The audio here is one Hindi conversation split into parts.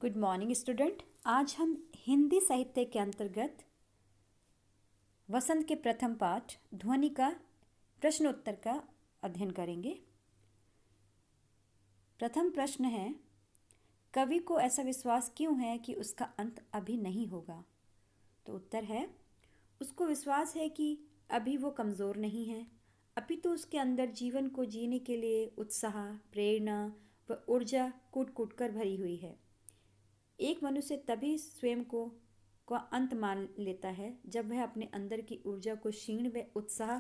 Good morning student. आज हम हिंदी साहित्य के अंतर्गत वसंत के प्रथम पाठ ध्वनि का प्रश्नोत्तर का अध्ययन करेंगे। प्रथम प्रश्न है, कवि को ऐसा विश्वास क्यों है कि उसका अंत अभी नहीं होगा? तो उत्तर है, उसको विश्वास है कि अभी वो कमज़ोर नहीं है, अभी तो उसके अंदर जीवन को जीने के लिए उत्साह, प्रेरणा व ऊर्जा कूट कूट कर भरी हुई है। एक मनुष्य तभी स्वयं को अंत मान लेता है जब वह अपने अंदर की ऊर्जा को क्षीण व उत्साह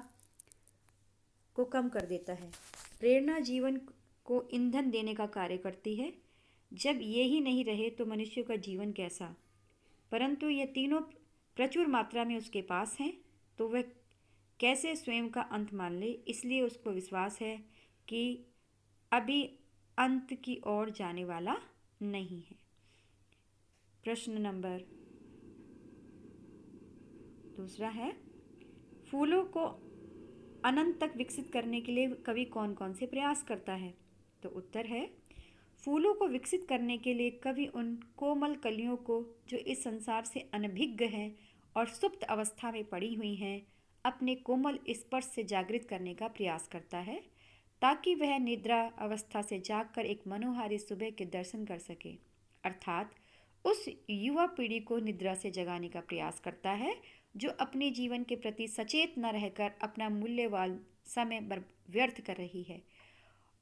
को कम कर देता है। प्रेरणा जीवन को ईंधन देने का कार्य करती है। जब ये ही नहीं रहे तो मनुष्य का जीवन कैसा? परंतु ये तीनों प्रचुर मात्रा में उसके पास हैं, तो वह कैसे स्वयं का अंत मान ले? इसलिए उसको विश्वास है कि अभी अंत की ओर जाने वाला नहीं है। प्रश्न नंबर दूसरा है, फूलों को अनंत तक विकसित करने के लिए कवि कौन कौन से प्रयास करता है? तो उत्तर है, फूलों को विकसित करने के लिए कवि उन कोमल कलियों को जो इस संसार से अनभिज्ञ हैं और सुप्त अवस्था में पड़ी हुई हैं, अपने कोमल स्पर्श से जागृत करने का प्रयास करता है, ताकि वह निद्रा अवस्था से जागकर एक मनोहारी सुबह के दर्शन कर सके। अर्थात उस युवा पीढ़ी को निद्रा से जगाने का प्रयास करता है जो अपने जीवन के प्रति सचेत न रहकर अपना मूल्यवान समय व्यर्थ कर रही है,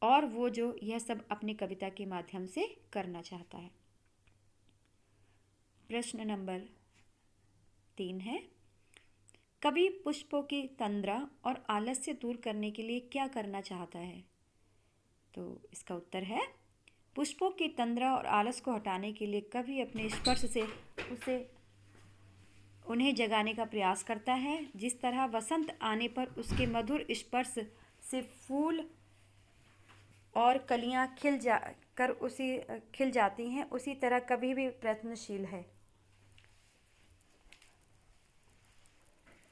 और वो जो यह सब अपनी कविता के माध्यम से करना चाहता है। प्रश्न नंबर 3 है, कवि पुष्पों की तंद्रा और आलस्य दूर करने के लिए क्या करना चाहता है? तो इसका उत्तर है, पुष्पों की तंद्रा और आलस को हटाने के लिए कवि अपने स्पर्श से उन्हें जगाने का प्रयास करता है। जिस तरह वसंत आने पर उसके मधुर स्पर्श से फूल और कलियां खिल जाती हैं, उसी तरह कवि भी प्रयत्नशील है।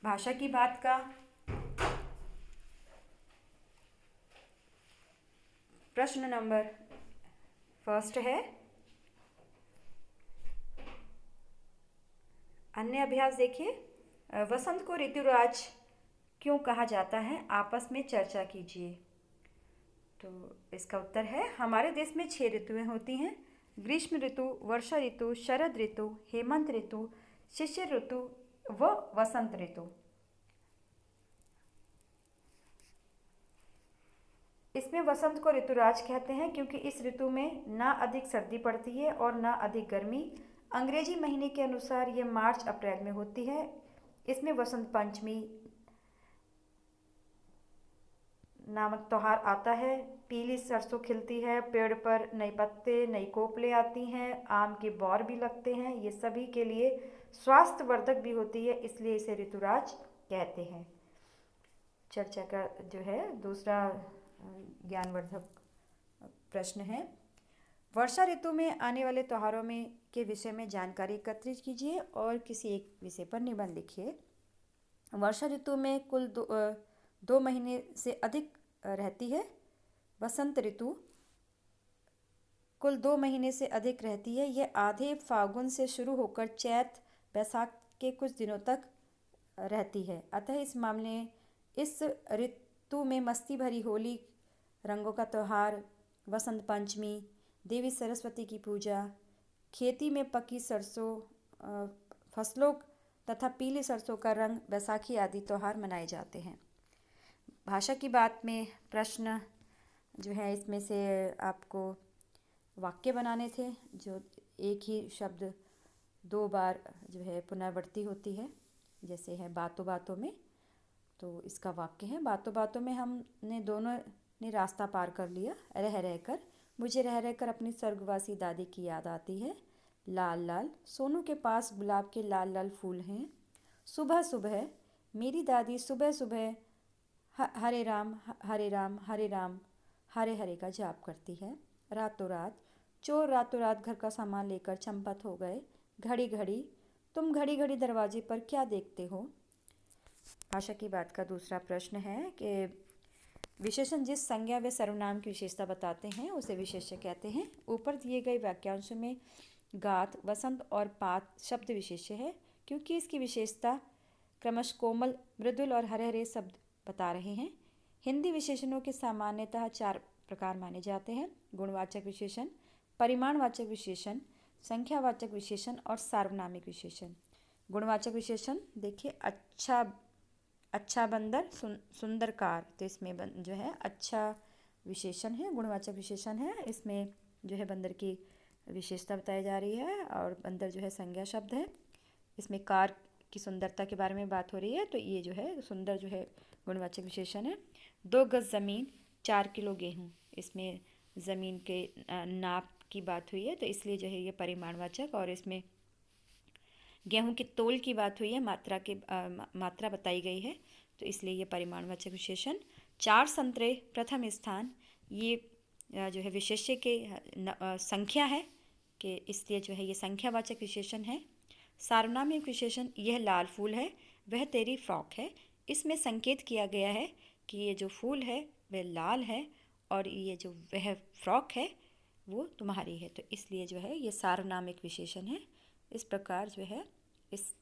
भाषा की बात का प्रश्न नंबर फर्स्ट है, अन्य अभ्यास देखिए। वसंत को ऋतुराज क्यों कहा जाता है? आपस में चर्चा कीजिए। तो इसका उत्तर है, हमारे देश में 6 ऋतुएं होती हैं: ग्रीष्म ऋतु, वर्षा ऋतु, शरद ऋतु, हेमंत ऋतु, शिशिर ऋतु व वसंत ऋतु। इसमें वसंत को ऋतुराज कहते हैं क्योंकि इस ऋतु में ना अधिक सर्दी पड़ती है और ना अधिक गर्मी। अंग्रेजी महीने के अनुसार यह मार्च अप्रैल में होती है। इसमें वसंत पंचमी नामक त्योहार आता है। पीली सरसों खिलती है, पेड़ पर नए पत्ते, नई कोपलें आती हैं, आम के बौर भी लगते हैं। ये सभी के लिए स्वास्थ्यवर्धक भी होती है, इसलिए इसे ऋतुराज कहते हैं। चर्चा का जो है दूसरा ज्ञानवर्धक प्रश्न है, वर्षा ऋतु में आने वाले त्योहारों में के विषय में जानकारी एकत्रित कीजिए और किसी एक विषय पर निबंध लिखिए। वर्षा ऋतु में कुल 2 महीने से अधिक रहती है। वसंत ऋतु कुल 2 महीने से अधिक रहती है। यह आधे फागुन से शुरू होकर चैत बैसाख के कुछ दिनों तक रहती है। अतः इस ऋतु में मस्ती भरी होली, रंगों का त्यौहार, वसंत पंचमी, देवी सरस्वती की पूजा, खेती में पकी सरसों, फसलों तथा पीली सरसों का रंग, बैसाखी आदि त्यौहार मनाए जाते हैं। भाषा की बात में प्रश्न जो है, इसमें से आपको वाक्य बनाने थे जो एक ही शब्द 2 बार जो है पुनरावृत्ति होती है, जैसे है बातों बातों में। तो इसका वाक्य है, बातों बातों में हमने दोनों ने रास्ता पार कर लिया, रह रहकर मुझे रह रहकर अपनी स्वर्गवासी दादी की याद आती है। लाल लाल सोनू के पास गुलाब के लाल लाल फूल हैं। सुबह सुबह मेरी दादी सुबह सुबह हरे राम हरे राम हरे राम हरे हरे का जाप करती है। रातों रात घर का सामान लेकर चंपत हो गए। घड़ी घड़ी तुम घड़ी घड़ी दरवाजे पर क्या देखते हो? भाषा की बात का दूसरा प्रश्न है कि विशेषण जिस संज्ञा व सर्वनाम की विशेषता बताते हैं उसे विशेष्य कहते हैं। ऊपर दिए गए वाक्यांशों में गात, वसंत और पात शब्द विशेष्य है, क्योंकि इसकी विशेषता क्रमश कोमल, मृदुल और हरे हरे शब्द बता रहे हैं। हिंदी विशेषणों के सामान्यतः 4 प्रकार माने जाते हैं: गुणवाचक विशेषण, परिमाणवाचक विशेषण, संख्यावाचक विशेषण और सार्वनामिक विशेषण। गुणवाचक विशेषण देखिए, अच्छा बंदर, सुंदर कार, तो इसमें जो है अच्छा विशेषण है, गुणवाचक विशेषण है। इसमें जो है बंदर की विशेषता बताई जा रही है और बंदर जो है संज्ञा शब्द है। इसमें कार की सुंदरता के बारे में बात हो रही है, तो ये जो है सुंदर जो है गुणवाचक विशेषण है। 2 गज ज़मीन, 4 किलो गेहूँ, इसमें ज़मीन के नाप की बात हुई है, तो इसलिए जो है ये परिमाणवाचक। और इसमें गेहूं की तौल की बात हुई है, मात्रा बताई गई है, तो इसलिए ये परिमाणवाचक विशेषण। 4 संतरे, प्रथम स्थान, ये जो है विशेष्य के संख्या है कि इसलिए जो है ये संख्यावाचक विशेषण है। सार्वनामिक विशेषण, यह लाल फूल है, वह तेरी फ्रॉक है, इसमें संकेत किया गया है कि ये जो फूल है वह लाल है और ये जो वह फ्रॉक है वो तुम्हारी है, तो इसलिए जो है ये सार्वनामिक विशेषण है। इस प्रकार जो है इस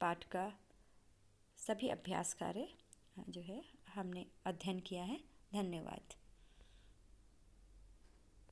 पाठ का सभी अभ्यास कार्य जो है हमने अध्ययन किया है। धन्यवाद।